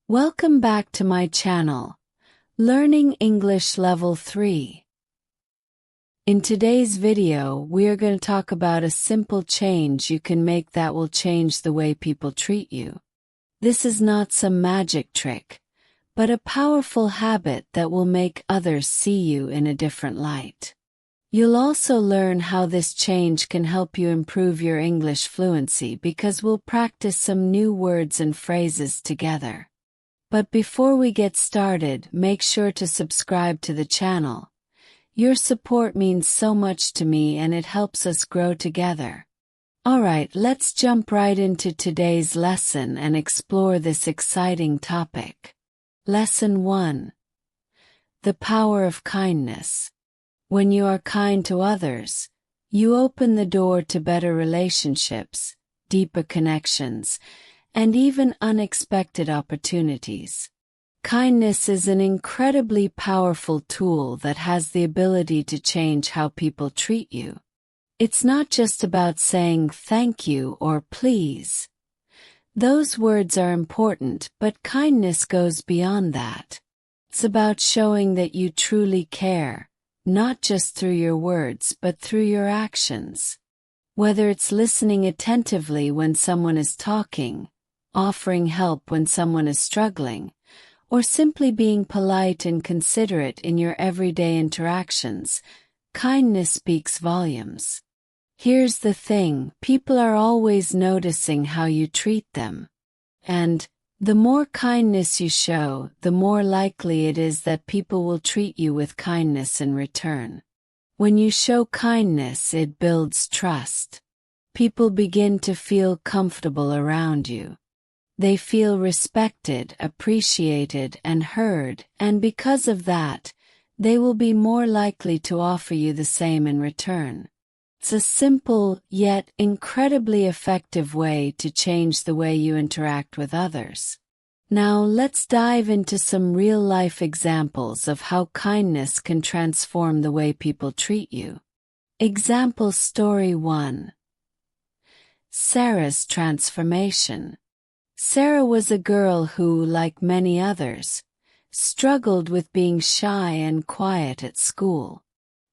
Welcome back to my channel, Learning English Level 3. In today's video, we are going to talk about a simple change you can make that will change the way people treat you. This is not some magic trick, but a powerful habit that will make others see you in a different light. You'll also learn how this change can help you improve your English fluency because we'll practice some new words and phrases together. But before we get started, make sure to subscribe to the channel. Your support means so much to me and it helps us grow together. Alright, let's jump right into today's lesson and explore this exciting topic. Lesson 1. The power of kindness. When you are kind to others, you open the door to better relationships, deeper connections, and even unexpected opportunities. Kindness is an incredibly powerful tool that has the ability to change how people treat you. It's not just about saying thank you or please. Those words are important, but kindness goes beyond that. It's about showing that you truly care, not just through your words but through your actions. Whether it's listening attentively when someone is talking, offering help when someone is struggling, or simply being polite and considerate in your everyday interactions, kindness speaks volumes. Here's the thing, people are always noticing how you treat them. And the more kindness you show, the more likely it is that people will treat you with kindness in return. When you show kindness, it builds trust. People begin to feel comfortable around you. They feel respected, appreciated, and heard, and because of that, they will be more likely to offer you the same in return. It's a simple, yet incredibly effective way to change the way you interact with others. Now let's dive into some real-life examples of how kindness can transform the way people treat you. Example story 1. Sarah's transformation. Sarah was a girl who, like many others, struggled with being shy and quiet at school.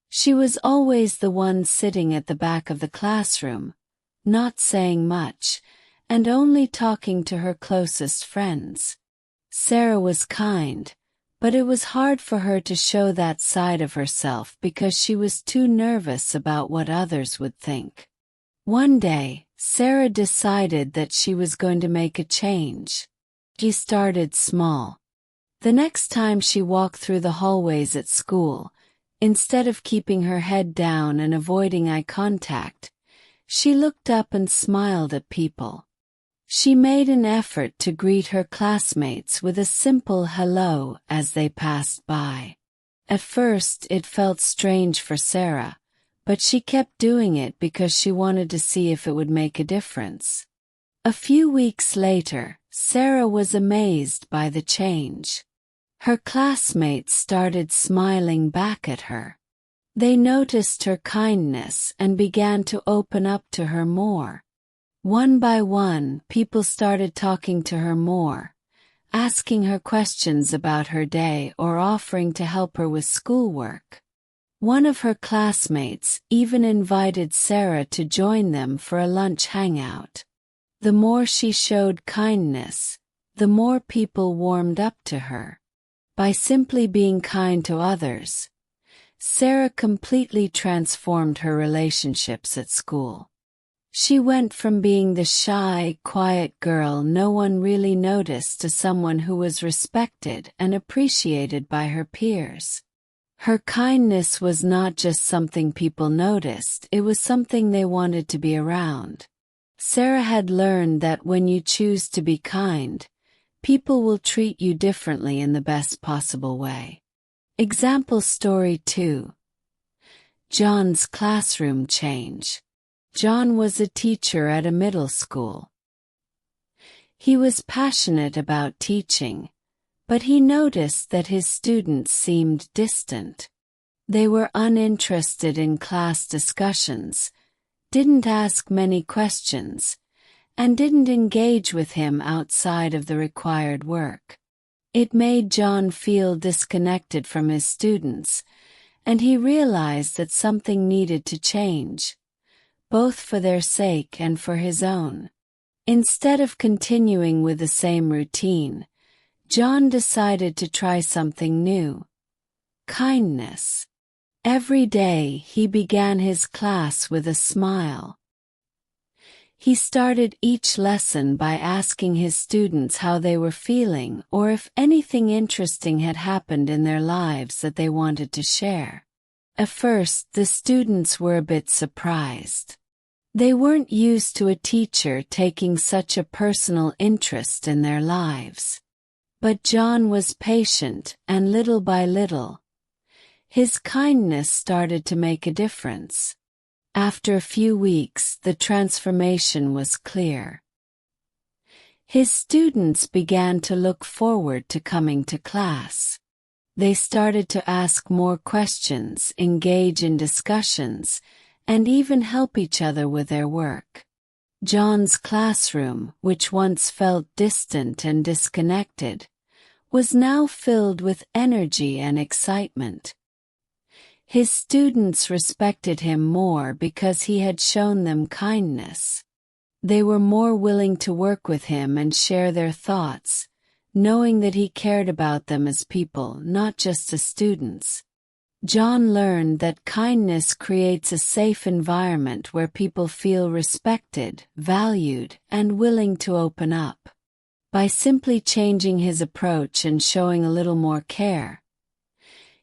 She was always the one sitting at the back of the classroom, not saying much, and only talking to her closest friends. Sarah was kind, but it was hard for her to show that side of herself because she was too nervous about what others would think. One day, Sarah decided that she was going to make a change. She started small. The next time she walked through the hallways at school, instead of keeping her head down and avoiding eye contact, she looked up and smiled at people. She made an effort to greet her classmates with a simple hello as they passed by. At first, it felt strange for Sarah, but she kept doing it because she wanted to see if it would make a difference. A few weeks later, Sarah was amazed by the change. Her classmates started smiling back at her. They noticed her kindness and began to open up to her more. One by one, people started talking to her more, asking her questions about her day or offering to help her with schoolwork. One of her classmates even invited Sarah to join them for a lunch hangout. The more she showed kindness, the more people warmed up to her. By simply being kind to others, Sarah completely transformed her relationships at school. She went from being the shy, quiet girl no one really noticed to someone who was respected and appreciated by her peers. Her kindness was not just something people noticed, it was something they wanted to be around. Sarah had learned that when you choose to be kind, people will treat you differently in the best possible way. Example story 2. John's classroom change. John was a teacher at a middle school. He was passionate about teaching, but he noticed that his students seemed distant. They were uninterested in class discussions, didn't ask many questions, and didn't engage with him outside of the required work. It made John feel disconnected from his students, and he realized that something needed to change, both for their sake and for his own. Instead of continuing with the same routine, John decided to try something new: kindness. Every day he began his class with a smile. He started each lesson by asking his students how they were feeling or if anything interesting had happened in their lives that they wanted to share. At first, the students were a bit surprised. They weren't used to a teacher taking such a personal interest in their lives. But John was patient, and little by little, his kindness started to make a difference. After a few weeks, the transformation was clear. His students began to look forward to coming to class. They started to ask more questions, engage in discussions, and even help each other with their work. John's classroom, which once felt distant and disconnected, was now filled with energy and excitement. His students respected him more because he had shown them kindness. They were more willing to work with him and share their thoughts, knowing that he cared about them as people, not just as students. John learned that kindness creates a safe environment where people feel respected, valued, and willing to open up. By simply changing his approach and showing a little more care,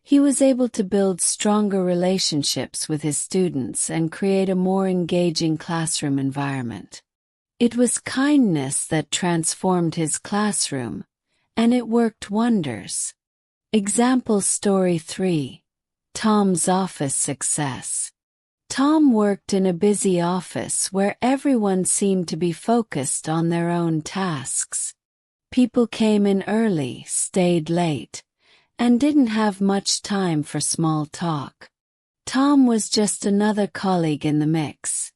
he was able to build stronger relationships with his students and create a more engaging classroom environment. It was kindness that transformed his classroom, and it worked wonders. Example story 3. Tom's office success. Tom worked in a busy office where everyone seemed to be focused on their own tasks. People came in early, stayed late, and didn't have much time for small talk. Tom was just another colleague in the mix,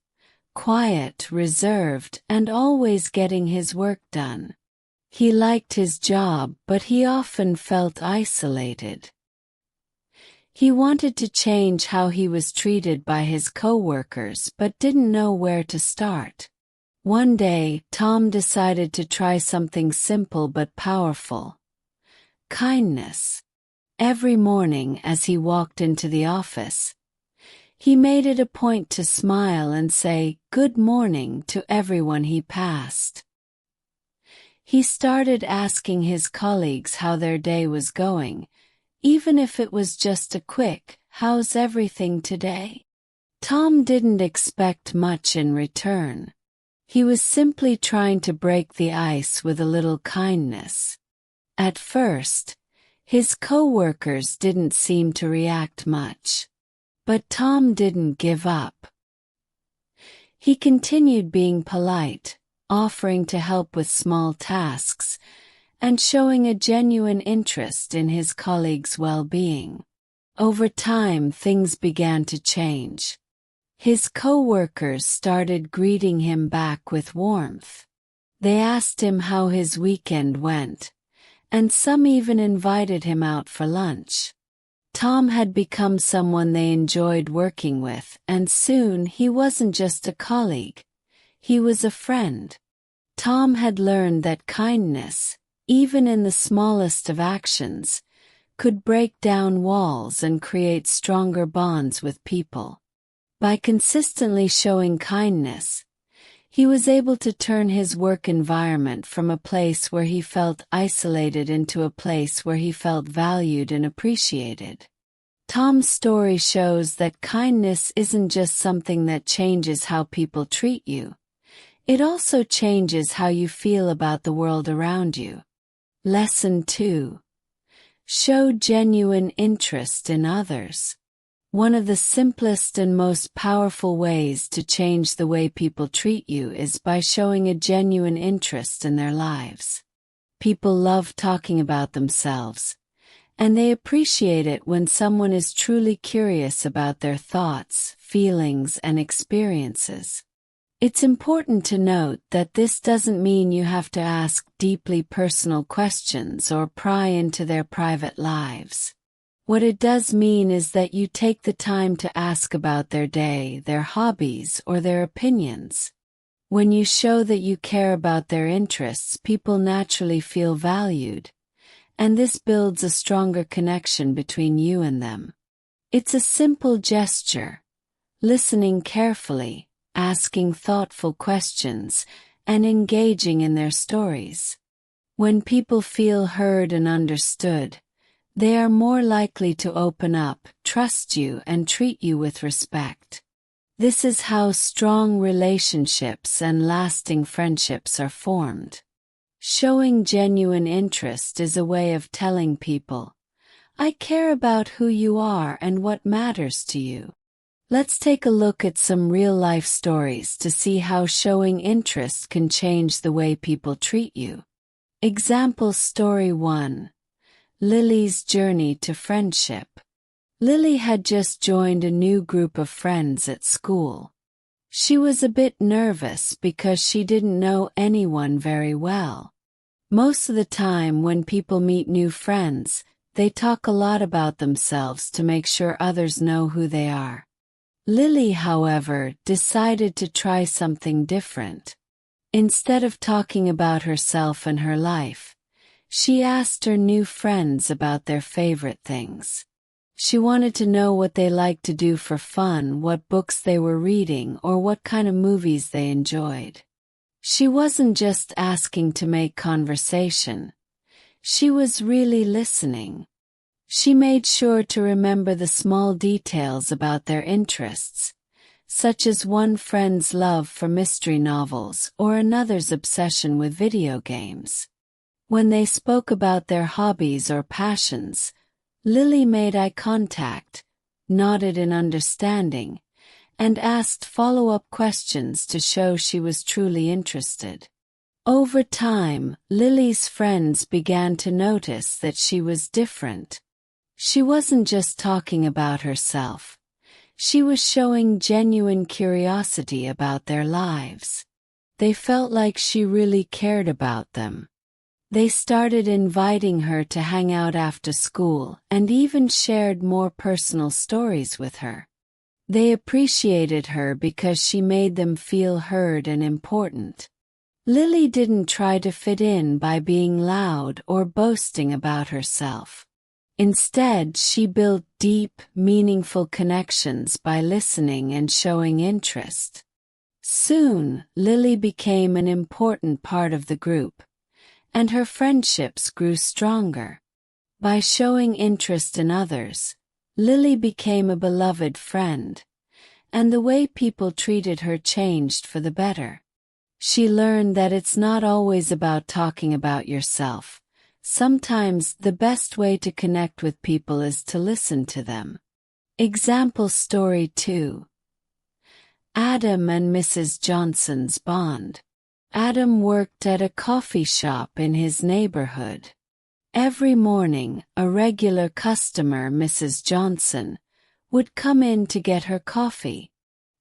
quiet, reserved, and always getting his work done. He liked his job, but he often felt isolated. He wanted to change how he was treated by his coworkers but didn't know where to start. One day, Tom decided to try something simple but powerful: kindness. Every morning as he walked into the office, he made it a point to smile and say "Good morning" to everyone he passed. He started asking his colleagues how their day was going, even if it was just a quick "How's everything today?" Tom didn't expect much in return. He was simply trying to break the ice with a little kindness. At first, his coworkers didn't seem to react much. But Tom didn't give up. He continued being polite, offering to help with small tasks, and showing a genuine interest in his colleagues' well-being. Over time, things began to change. His coworkers started greeting him back with warmth. They asked him how his weekend went, and some even invited him out for lunch. Tom had become someone they enjoyed working with, and soon he wasn't just a colleague, he was a friend. Tom had learned that kindness, even in the smallest of actions, could break down walls and create stronger bonds with people. By consistently showing kindness, he was able to turn his work environment from a place where he felt isolated into a place where he felt valued and appreciated. Tom's story shows that kindness isn't just something that changes how people treat you. It also changes how you feel about the world around you. Lesson 2. Show genuine interest in others. One of the simplest and most powerful ways to change the way people treat you is by showing a genuine interest in their lives. People love talking about themselves, and they appreciate it when someone is truly curious about their thoughts, feelings, and experiences. It's important to note that this doesn't mean you have to ask deeply personal questions or pry into their private lives. What it does mean is that you take the time to ask about their day, their hobbies, or their opinions. When you show that you care about their interests, people naturally feel valued, and this builds a stronger connection between you and them. It's a simple gesture, listening carefully, asking thoughtful questions, and engaging in their stories. When people feel heard and understood, they are more likely to open up, trust you, and treat you with respect. This is how strong relationships and lasting friendships are formed. Showing genuine interest is a way of telling people, "I care about who you are and what matters to you." Let's take a look at some real-life stories to see how showing interest can change the way people treat you. Example story 1. Lily's journey to friendship. Lily had just joined a new group of friends at school. She was a bit nervous because she didn't know anyone very well. Most of the time when people meet new friends, they talk a lot about themselves to make sure others know who they are. Lily, however, decided to try something different. Instead of talking about herself and her life, she asked her new friends about their favorite things. She wanted to know what they liked to do for fun, what books they were reading, or what kind of movies they enjoyed. She wasn't just asking to make conversation. She was really listening. She made sure to remember the small details about their interests, such as one friend's love for mystery novels or another's obsession with video games. When they spoke about their hobbies or passions, Lily made eye contact, nodded in understanding, and asked follow-up questions to show she was truly interested. Over time, Lily's friends began to notice that she was different. She wasn't just talking about herself. She was showing genuine curiosity about their lives. They felt like she really cared about them. They started inviting her to hang out after school and even shared more personal stories with her. They appreciated her because she made them feel heard and important. Lily didn't try to fit in by being loud or boasting about herself. Instead, she built deep, meaningful connections by listening and showing interest. Soon, Lily became an important part of the group, and her friendships grew stronger. By showing interest in others, Lily became a beloved friend, and the way people treated her changed for the better. She learned that it's not always about talking about yourself. Sometimes the best way to connect with people is to listen to them. Example story 2. Adam and Mrs. Johnson's bond. Adam worked at a coffee shop in his neighborhood. Every morning, a regular customer, Mrs. Johnson, would come in to get her coffee.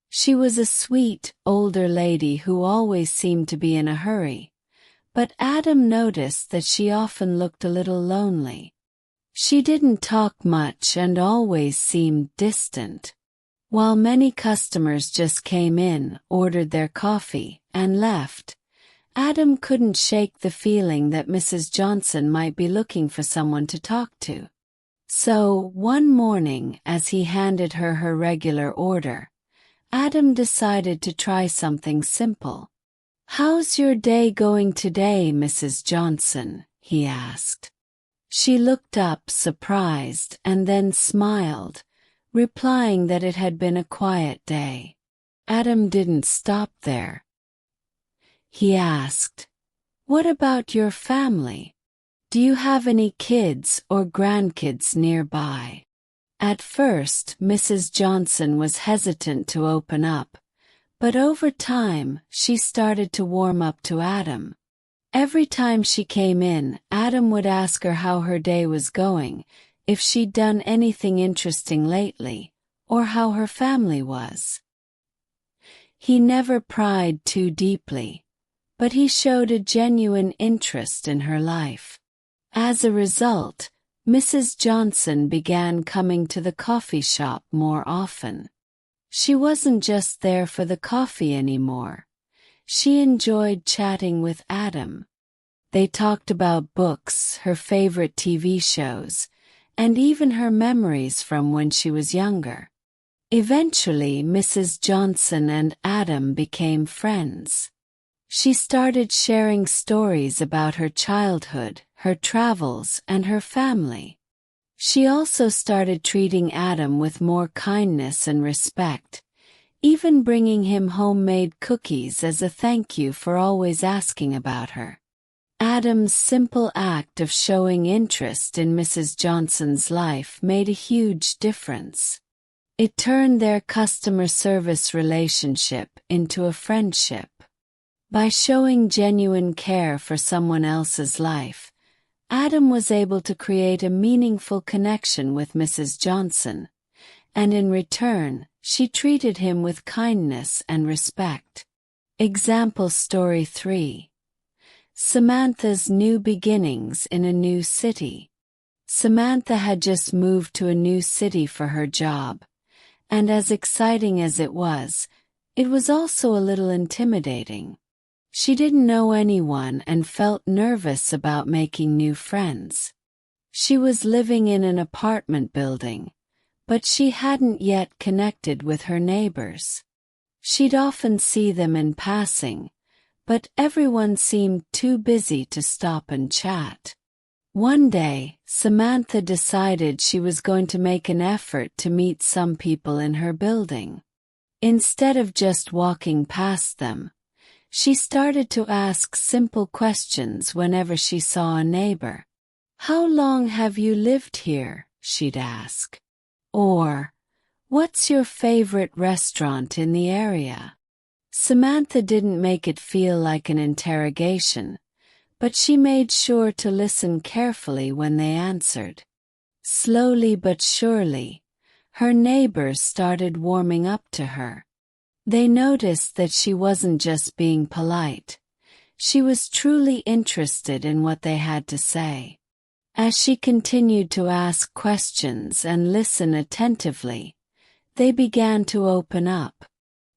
She was a sweet, older lady who always seemed to be in a hurry, but Adam noticed that she often looked a little lonely. She didn't talk much and always seemed distant. While many customers just came in, ordered their coffee, and left, Adam couldn't shake the feeling that Mrs. Johnson might be looking for someone to talk to. So, one morning, as he handed her her regular order, Adam decided to try something simple. "How's your day going today, Mrs. Johnson?" he asked. She looked up, surprised, and then smiled, replying that it had been a quiet day. Adam didn't stop there. He asked, "What about your family? Do you have any kids or grandkids nearby?" At first, Mrs. Johnson was hesitant to open up, but over time, she started to warm up to Adam. Every time she came in, Adam would ask her how her day was going, if she'd done anything interesting lately, or how her family was. He never pried too deeply, but he showed a genuine interest in her life. As a result, Mrs. Johnson began coming to the coffee shop more often. She wasn't just there for the coffee anymore. She enjoyed chatting with Adam. They talked about books, her favorite TV shows, and even her memories from when she was younger. Eventually, Mrs. Johnson and Adam became friends. She started sharing stories about her childhood, her travels, and her family. She also started treating Adam with more kindness and respect, even bringing him homemade cookies as a thank you for always asking about her. Adam's simple act of showing interest in Mrs. Johnson's life made a huge difference. It turned their customer service relationship into a friendship. By showing genuine care for someone else's life, Adam was able to create a meaningful connection with Mrs. Johnson, and in return, she treated him with kindness and respect. Example story 3. Samantha's new beginnings in a new city. Samantha had just moved to a new city for her job, and as exciting as it was also a little intimidating. She didn't know anyone and felt nervous about making new friends. She was living in an apartment building, but she hadn't yet connected with her neighbors. She'd often see them in passing, but everyone seemed too busy to stop and chat. One day, Samantha decided she was going to make an effort to meet some people in her building. Instead of just walking past them, she started to ask simple questions whenever she saw a neighbor. "How long have you lived here?" she'd ask. Or, "What's your favorite restaurant in the area?" Samantha didn't make it feel like an interrogation, but she made sure to listen carefully when they answered. Slowly but surely, her neighbors started warming up to her. They noticed that she wasn't just being polite. She was truly interested in what they had to say. As she continued to ask questions and listen attentively, they began to open up.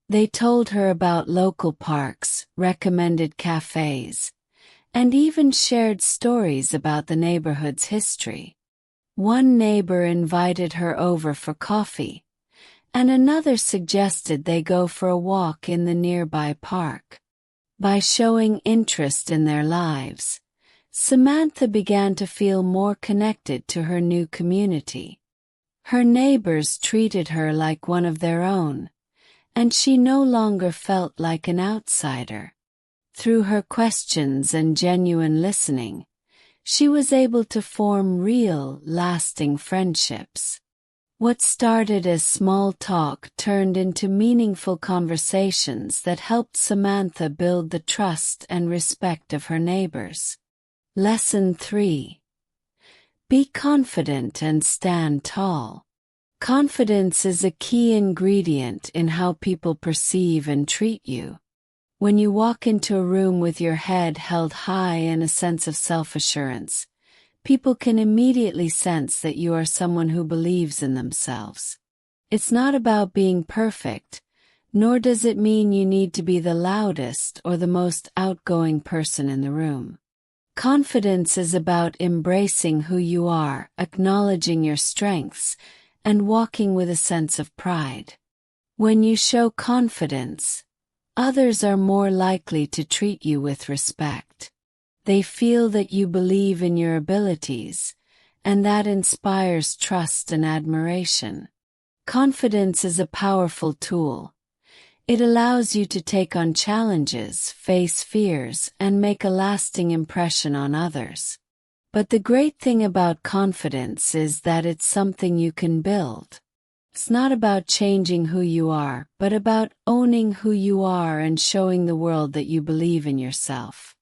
They told her about local parks, recommended cafes, and even shared stories about the neighborhood's history. One neighbor invited her over for coffee, and another suggested they go for a walk in the nearby park. By showing interest in their lives, Samantha began to feel more connected to her new community. Her neighbors treated her like one of their own, and she no longer felt like an outsider. Through her questions and genuine listening, she was able to form real, lasting friendships. What started as small talk turned into meaningful conversations that helped Samantha build the trust and respect of her neighbors. Lesson 3. Be confident and stand tall. Confidence is a key ingredient in how people perceive and treat you. When you walk into a room with your head held high and a sense of self-assurance, people can immediately sense that you are someone who believes in themselves. It's not about being perfect, nor does it mean you need to be the loudest or the most outgoing person in the room. Confidence is about embracing who you are, acknowledging your strengths, and walking with a sense of pride. When you show confidence, others are more likely to treat you with respect. They feel that you believe in your abilities, and that inspires trust and admiration. Confidence is a powerful tool. It allows you to take on challenges, face fears, and make a lasting impression on others. But the great thing about confidence is that it's something you can build. It's not about changing who you are, but about owning who you are and showing the world that you believe in yourself.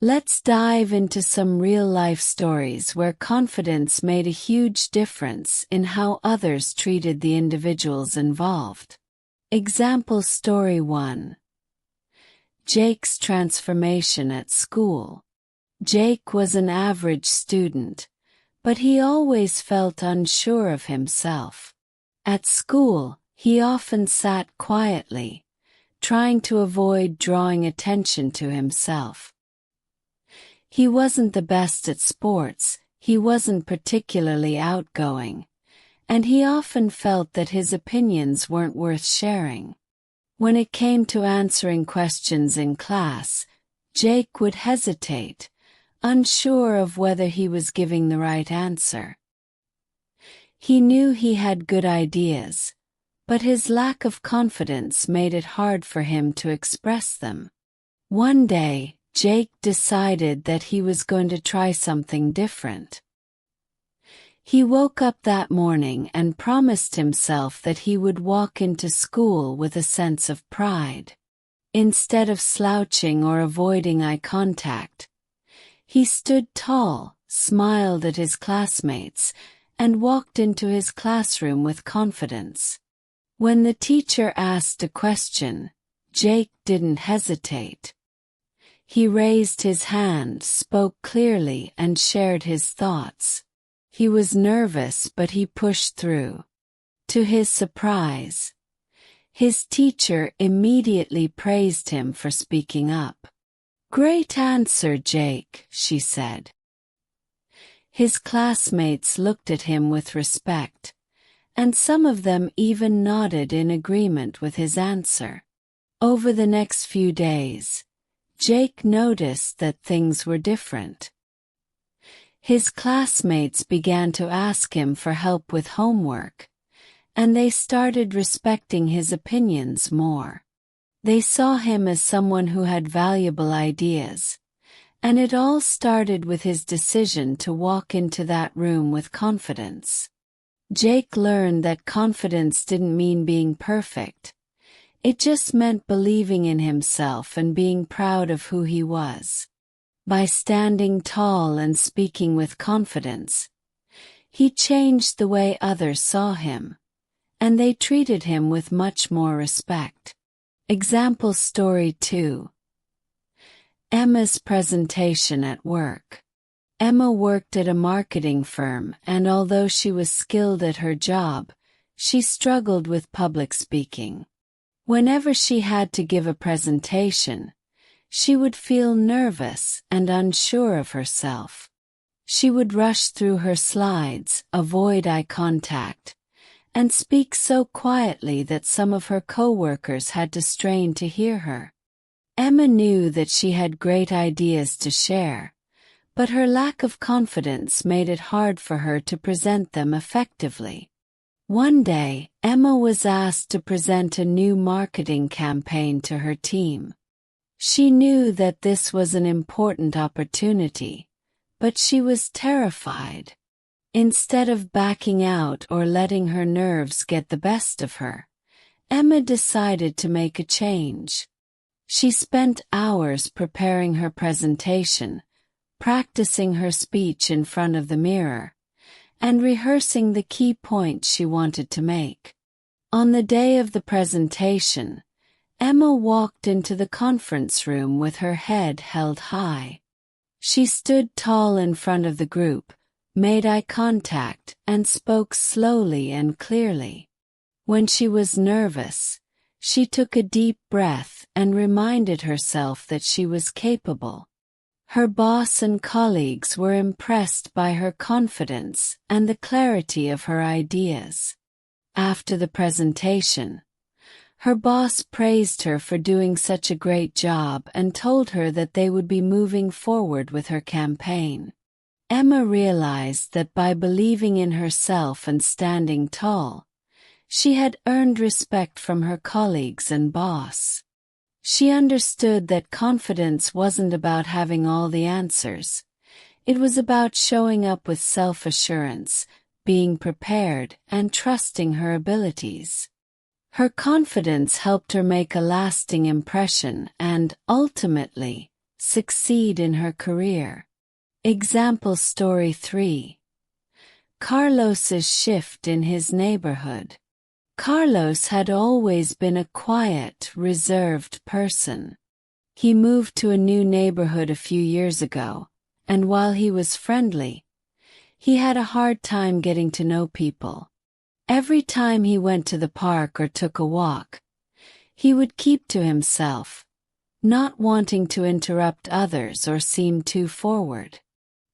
Let's dive into some real-life stories where confidence made a huge difference in how others treated the individuals involved. Example story 1. Jake's transformation at school. Jake was an average student, but he always felt unsure of himself. At school, he often sat quietly, trying to avoid drawing attention to himself. He wasn't the best at sports, he wasn't particularly outgoing, and he often felt that his opinions weren't worth sharing. When it came to answering questions in class, Jake would hesitate, unsure of whether he was giving the right answer. He knew he had good ideas, but his lack of confidence made it hard for him to express them. One day, Jake decided that he was going to try something different. He woke up that morning and promised himself that he would walk into school with a sense of pride. Instead of slouching or avoiding eye contact, he stood tall, smiled at his classmates, and walked into his classroom with confidence. When the teacher asked a question, Jake didn't hesitate. He raised his hand, spoke clearly, and shared his thoughts. He was nervous, but he pushed through. To his surprise, his teacher immediately praised him for speaking up. "Great answer, Jake," she said. His classmates looked at him with respect, and some of them even nodded in agreement with his answer. Over the next few days, Jake noticed that things were different. His classmates began to ask him for help with homework, and they started respecting his opinions more. They saw him as someone who had valuable ideas, and it all started with his decision to walk into that room with confidence. Jake learned that confidence didn't mean being perfect. It just meant believing in himself and being proud of who he was. By standing tall and speaking with confidence, he changed the way others saw him, and they treated him with much more respect. Example story 2. Emma's presentation at work. Emma worked at a marketing firm, and although she was skilled at her job, she struggled with public speaking. Whenever she had to give a presentation, she would feel nervous and unsure of herself. She would rush through her slides, avoid eye contact, and speak so quietly that some of her coworkers had to strain to hear her. Emma knew that she had great ideas to share, but her lack of confidence made it hard for her to present them effectively. One day, Emma was asked to present a new marketing campaign to her team. She knew that this was an important opportunity, but she was terrified. Instead of backing out or letting her nerves get the best of her, Emma decided to make a change. She spent hours preparing her presentation, practicing her speech in front of the mirror, and rehearsing the key points she wanted to make. On the day of the presentation, Emma walked into the conference room with her head held high. She stood tall in front of the group, made eye contact, and spoke slowly and clearly. When she was nervous, she took a deep breath and reminded herself that she was capable. Her boss and colleagues were impressed by her confidence and the clarity of her ideas. After the presentation, her boss praised her for doing such a great job and told her that they would be moving forward with her campaign. Emma realized that by believing in herself and standing tall, she had earned respect from her colleagues and boss. She understood that confidence wasn't about having all the answers. It was about showing up with self-assurance, being prepared, and trusting her abilities. Her confidence helped her make a lasting impression and, ultimately, succeed in her career. Example story 3. Carlos's shift in his neighborhood. Carlos had always been a quiet, reserved person. He moved to a new neighborhood a few years ago, and while he was friendly, he had a hard time getting to know people. Every time he went to the park or took a walk, he would keep to himself, not wanting to interrupt others or seem too forward.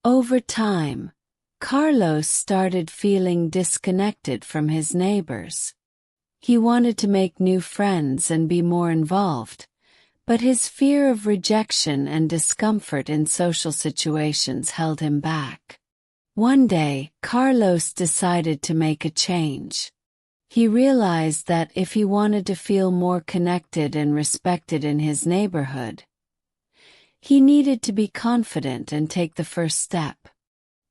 Over time, Carlos started feeling disconnected from his neighbors. He wanted to make new friends and be more involved, but his fear of rejection and discomfort in social situations held him back. One day, Carlos decided to make a change. He realized that if he wanted to feel more connected and respected in his neighborhood, he needed to be confident and take the first step.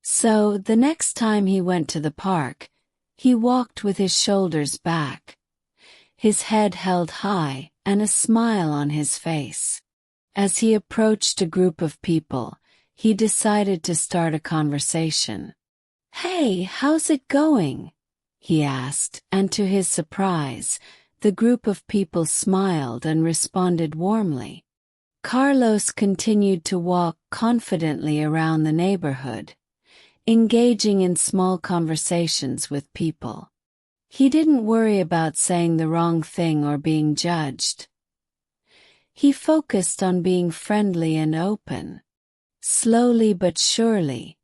So, the next time he went to the park, he walked with his shoulders back, his head held high, and a smile on his face. As he approached a group of people, he decided to start a conversation. "Hey, how's it going?" he asked, and to his surprise, the group of people smiled and responded warmly. Carlos continued to walk confidently around the neighborhood, engaging in small conversations with people. He didn't worry about saying the wrong thing or being judged. He focused on being friendly and open. Slowly but surely,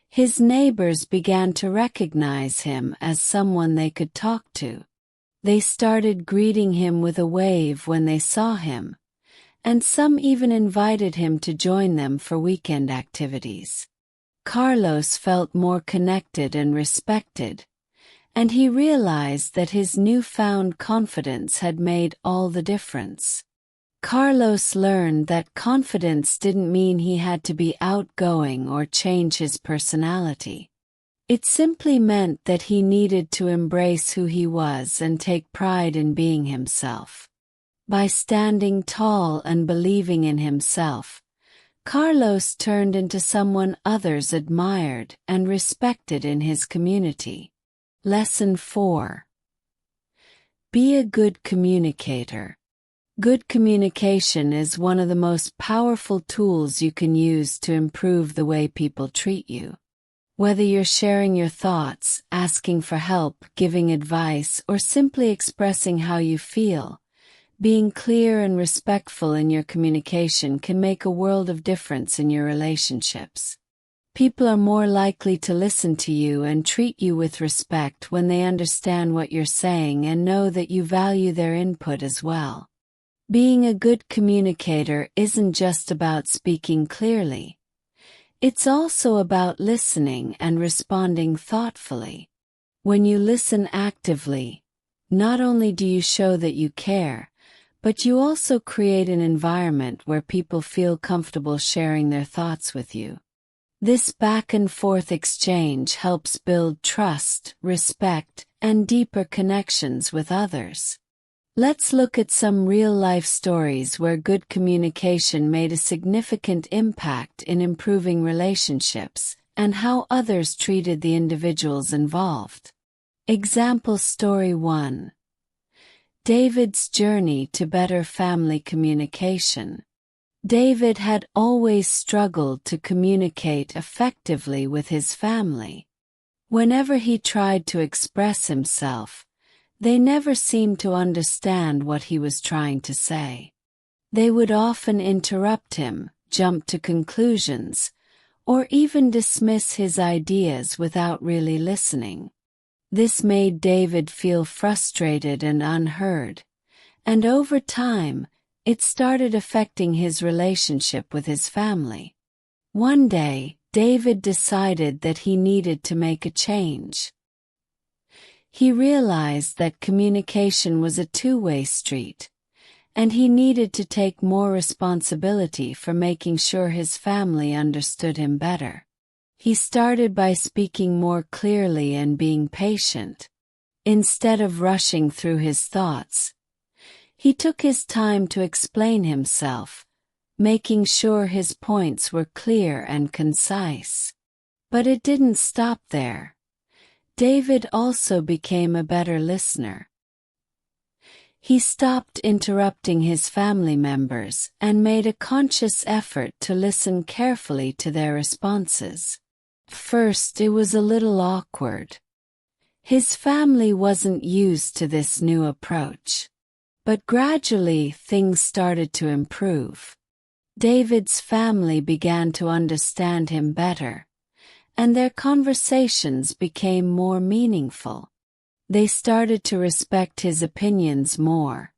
his neighbors began to recognize him as someone they could talk to. They started greeting him with a wave when they saw him, and some even invited him to join them for weekend activities. Carlos felt more connected and respected, and he realized that his newfound confidence had made all the difference. Carlos learned that confidence didn't mean he had to be outgoing or change his personality. It simply meant that he needed to embrace who he was and take pride in being himself. By standing tall and believing in himself, Carlos turned into someone others admired and respected in his community. Lesson 4. Be a good communicator. Good communication is one of the most powerful tools you can use to improve the way people treat you. Whether you're sharing your thoughts, asking for help, giving advice, or simply expressing how you feel, being clear and respectful in your communication can make a world of difference in your relationships. People are more likely to listen to you and treat you with respect when they understand what you're saying and know that you value their input as well. Being a good communicator isn't just about speaking clearly. It's also about listening and responding thoughtfully. When you listen actively, not only do you show that you care, but you also create an environment where people feel comfortable sharing their thoughts with you. This back-and-forth exchange helps build trust, respect, and deeper connections with others. Let's look at some real-life stories where good communication made a significant impact in improving relationships, and how others treated the individuals involved. Example Story 1. David's journey to better family communication. David had always struggled to communicate effectively with his family. Whenever he tried to express himself, they never seemed to understand what he was trying to say. They would often interrupt him, jump to conclusions, or even dismiss his ideas without really listening. This made David feel frustrated and unheard, and over time, it started affecting his relationship with his family. One day, David decided that he needed to make a change. He realized that communication was a two-way street, and he needed to take more responsibility for making sure his family understood him better. He started by speaking more clearly and being patient. Instead of rushing through his thoughts, he took his time to explain himself, making sure his points were clear and concise. But it didn't stop there. David also became a better listener. He stopped interrupting his family members and made a conscious effort to listen carefully to their responses. First, it was a little awkward. His family wasn't used to this new approach. But gradually things started to improve. David's family began to understand him better, and their conversations became more meaningful. They started to respect his opinions more,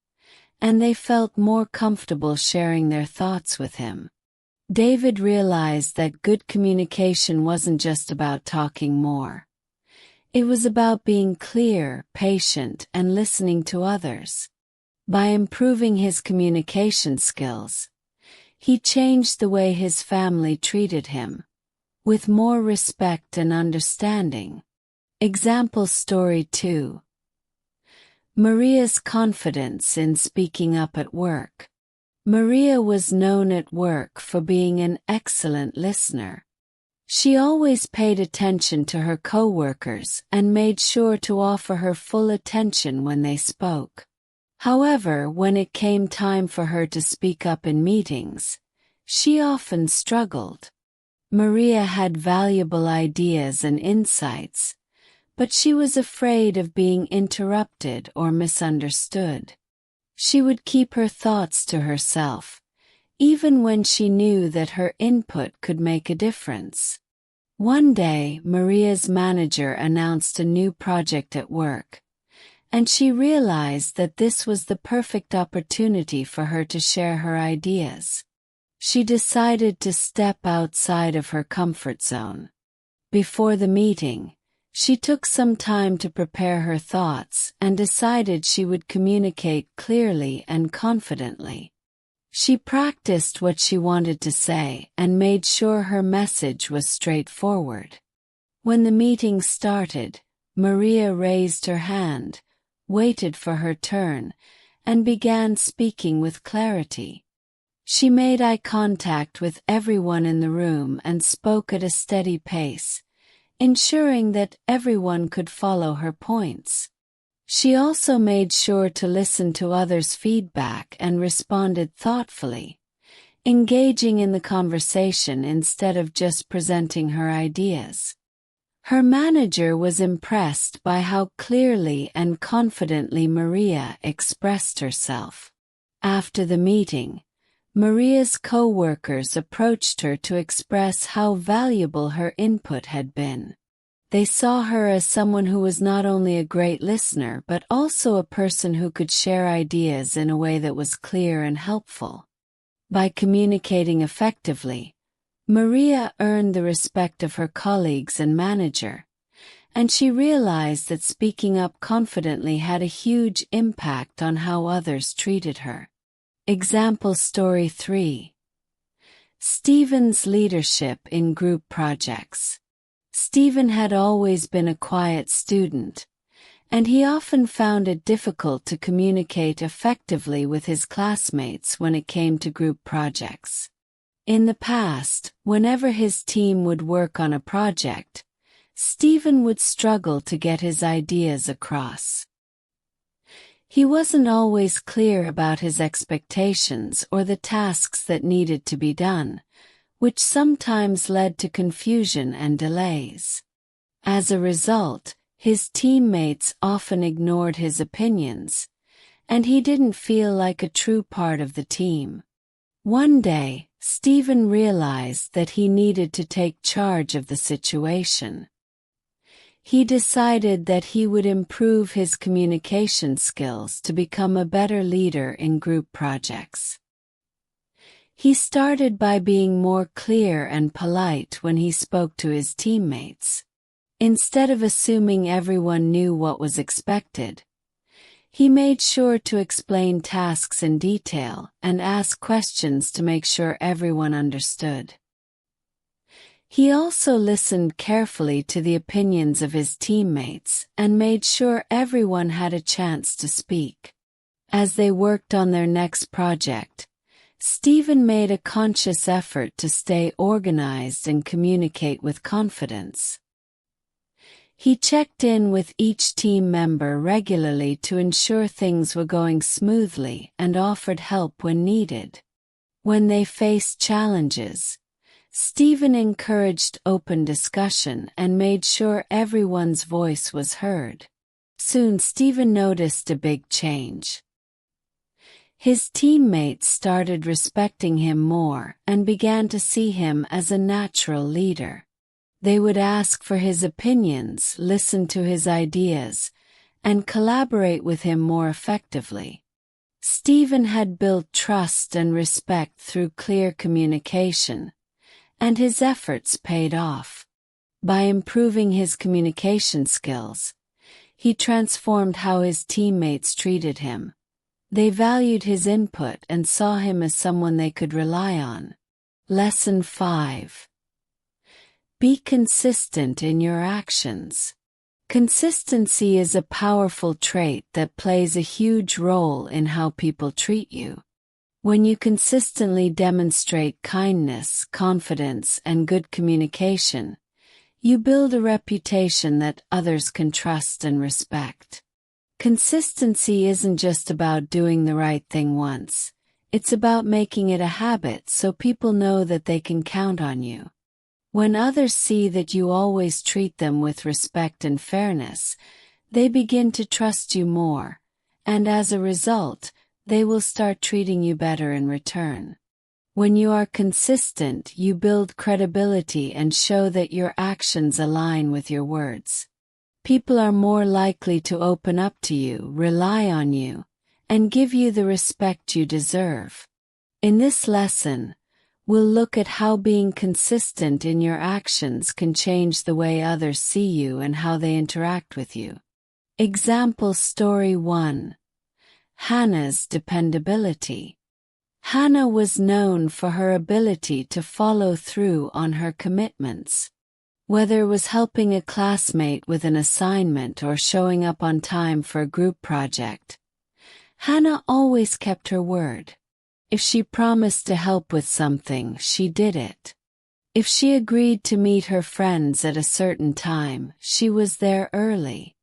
and they felt more comfortable sharing their thoughts with him. David realized that good communication wasn't just about talking more. It was about being clear, patient, and listening to others. By improving his communication skills, he changed the way his family treated him, with more respect and understanding. Example story 2. Maria's confidence in speaking up at work. Maria was known at work for being an excellent listener. She always paid attention to her coworkers and made sure to offer her full attention when they spoke. However, when it came time for her to speak up in meetings, she often struggled. Maria had valuable ideas and insights, but she was afraid of being interrupted or misunderstood. She would keep her thoughts to herself, even when she knew that her input could make a difference. One day, Maria's manager announced a new project at work, and she realized that this was the perfect opportunity for her to share her ideas. She decided to step outside of her comfort zone. Before the meeting, she took some time to prepare her thoughts and decided she would communicate clearly and confidently. She practiced what she wanted to say and made sure her message was straightforward. When the meeting started, Maria raised her hand, waited for her turn, and began speaking with clarity. She made eye contact with everyone in the room and spoke at a steady pace, ensuring that everyone could follow her points. She also made sure to listen to others' feedback and responded thoughtfully, engaging in the conversation instead of just presenting her ideas. Her manager was impressed by how clearly and confidently Maria expressed herself. After the meeting, Maria's co-workers approached her to express how valuable her input had been. They saw her as someone who was not only a great listener but also a person who could share ideas in a way that was clear and helpful. By communicating effectively, Maria earned the respect of her colleagues and manager, and she realized that speaking up confidently had a huge impact on how others treated her. Example story 3. Stephen's leadership in group projects. Stephen had always been a quiet student, and he often found it difficult to communicate effectively with his classmates when it came to group projects. In the past, whenever his team would work on a project, Stephen would struggle to get his ideas across. He wasn't always clear about his expectations or the tasks that needed to be done, which sometimes led to confusion and delays. As a result, his teammates often ignored his opinions, and he didn't feel like a true part of the team. One day, Stephen realized that he needed to take charge of the situation. He decided that he would improve his communication skills to become a better leader in group projects. He started by being more clear and polite when he spoke to his teammates. Instead of assuming everyone knew what was expected, he made sure to explain tasks in detail and ask questions to make sure everyone understood. He also listened carefully to the opinions of his teammates and made sure everyone had a chance to speak. As they worked on their next project, Stephen made a conscious effort to stay organized and communicate with confidence. He checked in with each team member regularly to ensure things were going smoothly and offered help when needed. When they faced challenges, Stephen encouraged open discussion and made sure everyone's voice was heard. Soon Stephen noticed a big change. His teammates started respecting him more and began to see him as a natural leader. They would ask for his opinions, listen to his ideas, and collaborate with him more effectively. Stephen had built trust and respect through clear communication, and his efforts paid off. By improving his communication skills, he transformed how his teammates treated him. They valued his input and saw him as someone they could rely on. Lesson 5. Be consistent in your actions. Consistency is a powerful trait that plays a huge role in how people treat you. When you consistently demonstrate kindness, confidence, and good communication, you build a reputation that others can trust and respect. Consistency isn't just about doing the right thing once. It's about making it a habit so people know that they can count on you. When others see that you always treat them with respect and fairness, they begin to trust you more, and as a result, they will start treating you better in return. When you are consistent, you build credibility and show that your actions align with your words. People are more likely to open up to you, rely on you, and give you the respect you deserve. In this lesson, we'll look at how being consistent in your actions can change the way others see you and how they interact with you. Example Story 1. Hannah's dependability. Hannah was known for her ability to follow through on her commitments. Whether it was helping a classmate with an assignment or showing up on time for a group project, Hannah always kept her word. If she promised to help with something, she did it. If she agreed to meet her friends at a certain time, she was there early.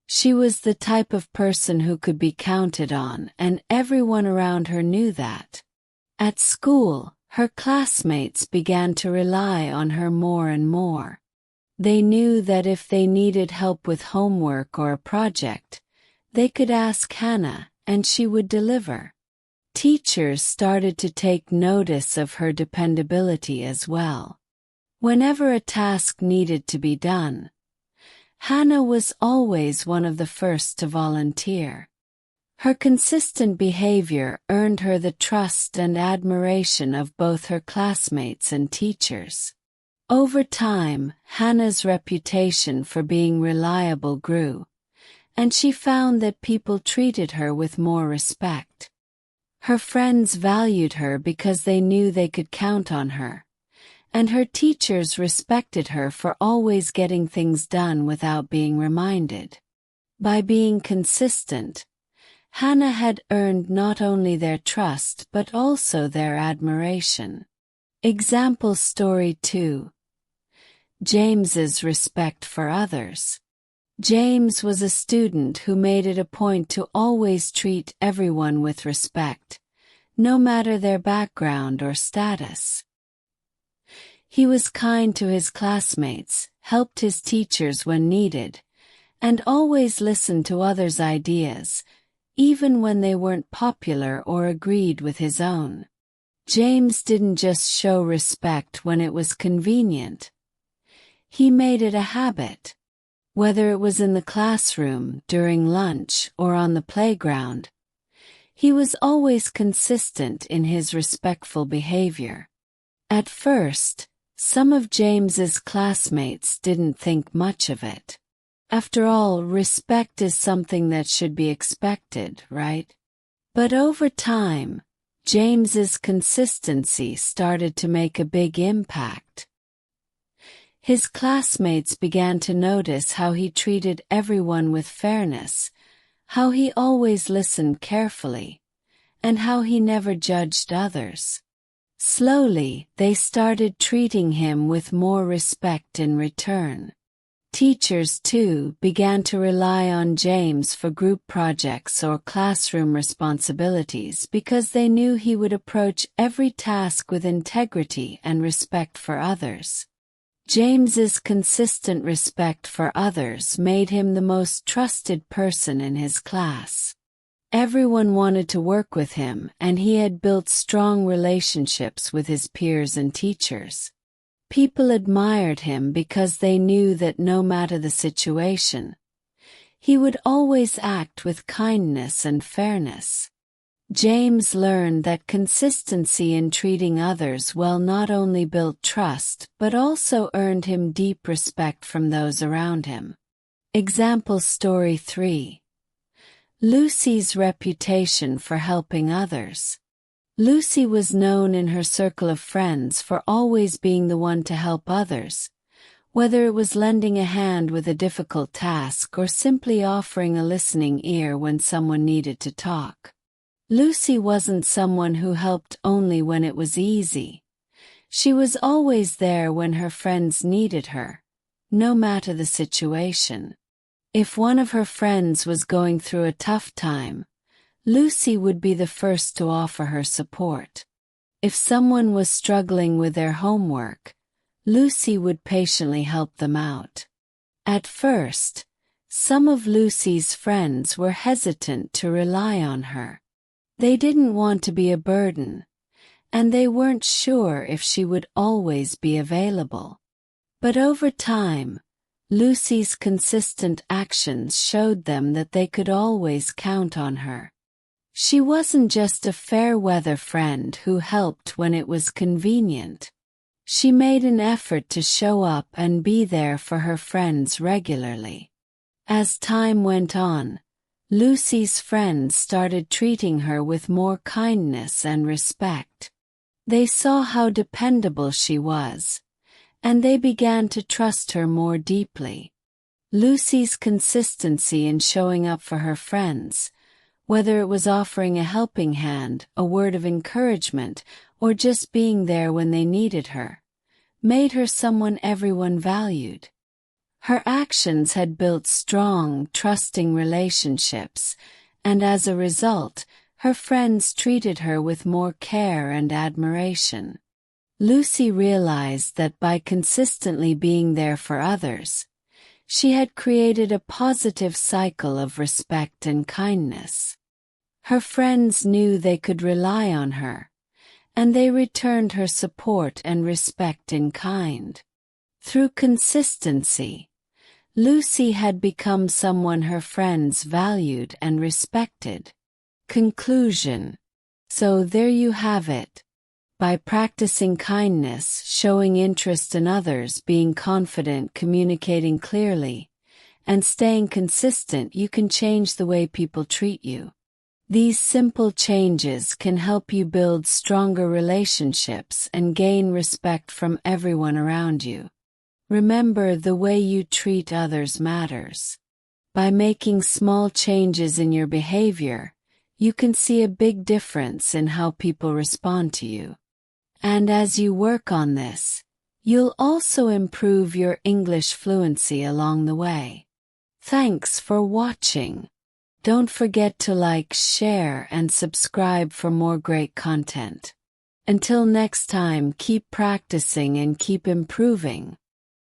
She was the type of person who could be counted on, and everyone around her knew that. At school, her classmates began to rely on her more and more. They knew that if they needed help with homework or a project, they could ask Hannah, and she would deliver. Teachers started to take notice of her dependability as well. Whenever a task needed to be done, Hannah was always one of the first to volunteer. Her consistent behavior earned her the trust and admiration of both her classmates and teachers. Over time, Hannah's reputation for being reliable grew, and she found that people treated her with more respect. Her friends valued her because they knew they could count on her, and her teachers respected her for always getting things done without being reminded. By being consistent, Hannah had earned not only their trust but also their admiration. Example Story 2. James's respect for others. James was a student who made it a point to always treat everyone with respect, no matter their background or status. He was kind to his classmates, helped his teachers when needed, and always listened to others' ideas, even when they weren't popular or agreed with his own. James didn't just show respect when it was convenient. He made it a habit. Whether it was in the classroom, during lunch, or on the playground, he was always consistent in his respectful behavior. At first, some of James's classmates didn't think much of it. After all, respect is something that should be expected, right? But over time, James's consistency started to make a big impact. His classmates began to notice how he treated everyone with fairness, how he always listened carefully, and how he never judged others. Slowly, they started treating him with more respect in return. Teachers, too, began to rely on James for group projects or classroom responsibilities because they knew he would approach every task with integrity and respect for others. James's consistent respect for others made him the most trusted person in his class. Everyone wanted to work with him, and he had built strong relationships with his peers and teachers. People admired him because they knew that no matter the situation, he would always act with kindness and fairness. James learned that consistency in treating others well not only built trust but also earned him deep respect from those around him. Example story 3. Lucy's reputation for helping others. Lucy was known in her circle of friends for always being the one to help others, whether it was lending a hand with a difficult task or simply offering a listening ear when someone needed to talk. Lucy wasn't someone who helped only when it was easy. She was always there when her friends needed her, no matter the situation. If one of her friends was going through a tough time, Lucy would be the first to offer her support. If someone was struggling with their homework, Lucy would patiently help them out. At first, some of Lucy's friends were hesitant to rely on her. They didn't want to be a burden, and they weren't sure if she would always be available. But over time, Lucy's consistent actions showed them that they could always count on her. She wasn't just a fair-weather friend who helped when it was convenient. She made an effort to show up and be there for her friends regularly. As time went on, Lucy's friends started treating her with more kindness and respect. They saw how dependable she was, and they began to trust her more deeply. Lucy's consistency in showing up for her friends, whether it was offering a helping hand, a word of encouragement, or just being there when they needed her, made her someone everyone valued. Her actions had built strong, trusting relationships, and as a result, her friends treated her with more care and admiration. Lucy realized that by consistently being there for others, she had created a positive cycle of respect and kindness. Her friends knew they could rely on her, and they returned her support and respect in kind. Through consistency, Lucy had become someone her friends valued and respected. Conclusion. So there you have it. By practicing kindness, showing interest in others, being confident, communicating clearly, and staying consistent, you can change the way people treat you. These simple changes can help you build stronger relationships and gain respect from everyone around you. Remember, the way you treat others matters. By making small changes in your behavior, you can see a big difference in how people respond to you. And as you work on this, you'll also improve your English fluency along the way. Thanks for watching. Don't forget to like, share, and subscribe for more great content. Until next time, keep practicing and keep improving.